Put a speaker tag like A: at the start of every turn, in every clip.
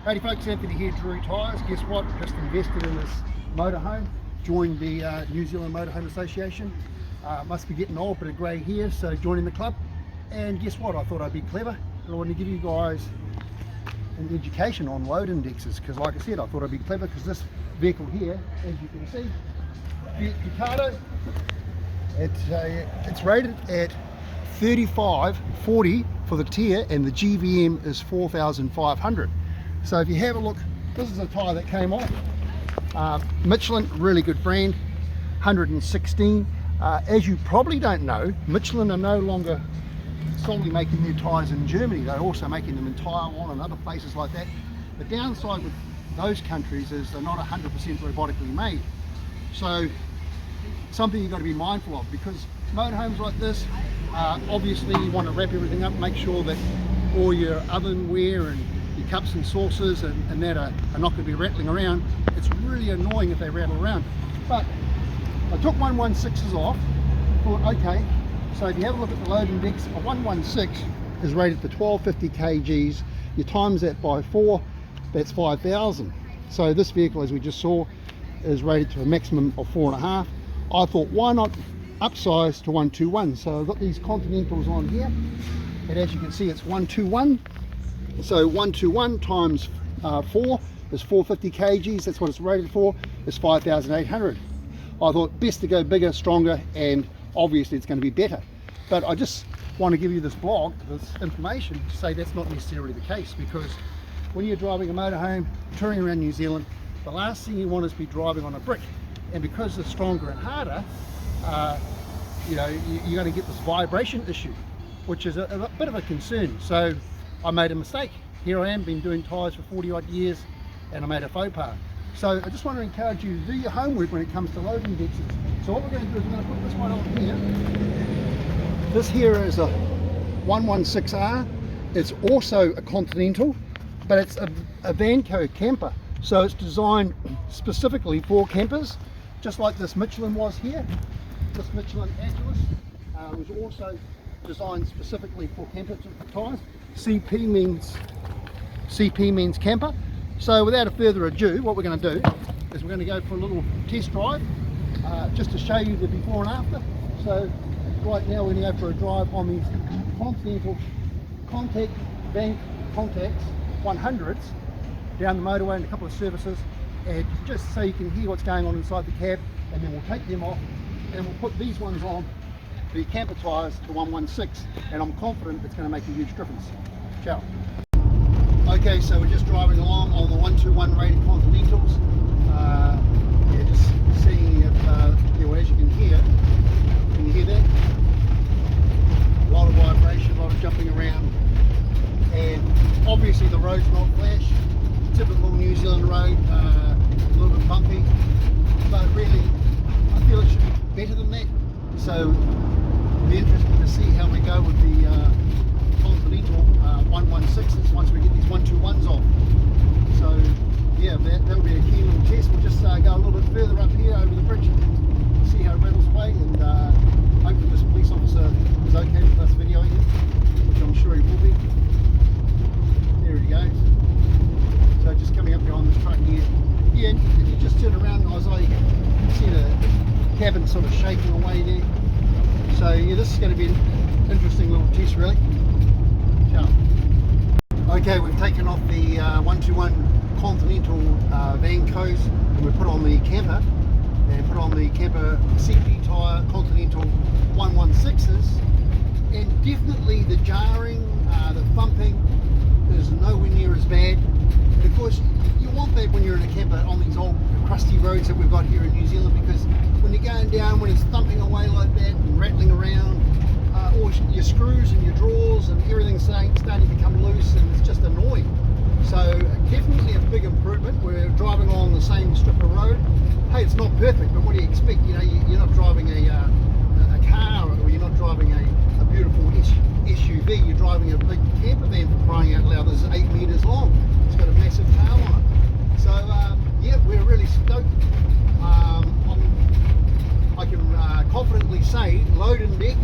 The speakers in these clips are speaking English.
A: Howdy folks, Anthony here, Drew Tyres. Guess what? Just invested in this motorhome, joined the New Zealand Motorhome Association. Must be getting old, bit of grey here, so joining the club. And guess what? I thought I'd be clever. I wanted to give you guys an education on load indexes, because like I said, I thought I'd be clever because this vehicle here, as you can see, Ducato, it's rated at 3540 for the tier, and the GVM is 4,500. So if you have a look, this is a tyre that came off. Michelin, really good brand, 116. As you probably don't know, Michelin are no longer solely making their tyres in Germany. They're also making them in Taiwan and other places like that. The downside with those countries is they're not 100% robotically made. So something you've got to be mindful of, because motorhomes like this, obviously you want to wrap everything up, make sure that all your ovenware and your cups and saucers and that are not going to be rattling around. It's really annoying if they rattle around. But I took 116s off, thought okay, so if you have a look at the load index, a 116 is rated for 1250 kgs. You times that by 4, that's 5,000. So this vehicle, as we just saw, is rated to a maximum of 4.5. I thought, why not upsize to 121? So I've got these Continentals on here, and as you can see, it's 121. So 121 times 4 is 450 kgs. That's what it's rated for. It's 5,800. I thought best to go bigger, stronger, and obviously it's going to be better. But I just want to give you this blog, this information, to say that's not necessarily the case, because when you're driving a motorhome, touring around New Zealand, the last thing you want is to be driving on a brick. And because it's stronger and harder, you know, you're going to get this vibration issue, which is a bit of a concern. So I made a mistake. Here I am, been doing tyres for 40 odd years, and I made a faux pas. So I just want to encourage you to do your homework when it comes to load indexes. So what we're going to do is we're going to put this one on here. This here is a 116R. It's also a Continental, but it's a Vanco camper. So it's designed specifically for campers, just like this Michelin was here. This Michelin Agilus was also designed specifically for camper tyres. CP means camper. So without further ado, what we're going to do is we're going to go for a little test drive, just to show you the before and after. So right now we're going to go for a drive on these Continental Van Contacts 100s down the motorway and a couple of services, and just so you can hear what's going on inside the cab, and then we'll take them off and we'll put these ones on, the camper tyres, to 116, and I'm confident it's going to make a huge difference. Ciao. Okay, so we're just driving along on the 121 rated Continentals. Yeah, just seeing if, well, as you can you hear that? A lot of vibration, a lot of jumping around, and obviously the road's not flash, typical New Zealand road, a little bit bumpy, but really I feel it should be better than that. So it'll be interesting to see how we go with the Continental 116s once we get these 121s off. So yeah, that'll be a key little test. We'll just go a little bit further up here over the bridge and see how it rattles away, and hopefully this police officer is okay with us videoing it, which I'm sure he will be. There he goes. So just coming up behind this truck here. Yeah, and if you just turn around, I see the cabin sort of shaking away there. So yeah, this is going to be an interesting little test, really. Ciao. Okay, we've taken off the 121 Continental Vancos, and we put on the camper, and put on the camper CP tyre Continental 116s, and definitely the jarring, the thumping is nowhere near as bad. Of course, you want that when you're in a camper on these old crusty roads that we've got here in New Zealand, because when you're going down, when it's thumping away like that and rattling around, or your screws and your drawers and everything's starting to come loose, and it's just annoying. So definitely a big improvement. We're driving along the same strip of road. Hey, it's not perfect, but what do you expect? You know, you're not driving a car, or you're not driving a beautiful SUV. You're driving a big camper van, for crying out loud. This is 8 meters long. It's got a massive tail on it. So yeah, we're really stoked. I can confidently say load index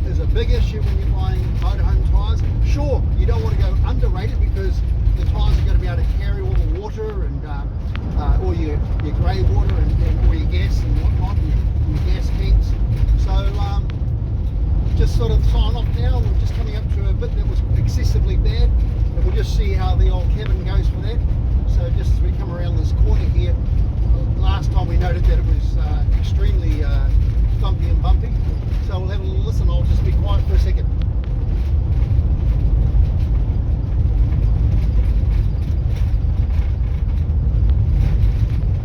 A: is a big issue when you're buying motorhome tyres. Sure, you don't want to go underrated, because the tyres are going to be able just sort of sign off now. We're just coming up to a bit that was excessively bad, and we'll just see how the old cabin goes for that. So just as we come around this corner here, last time we noted that it was extremely thumpy and bumpy. So we'll have a little listen. I'll just be quiet for a second.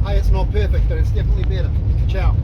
A: Hey, it's not perfect, but it's definitely better. Ciao.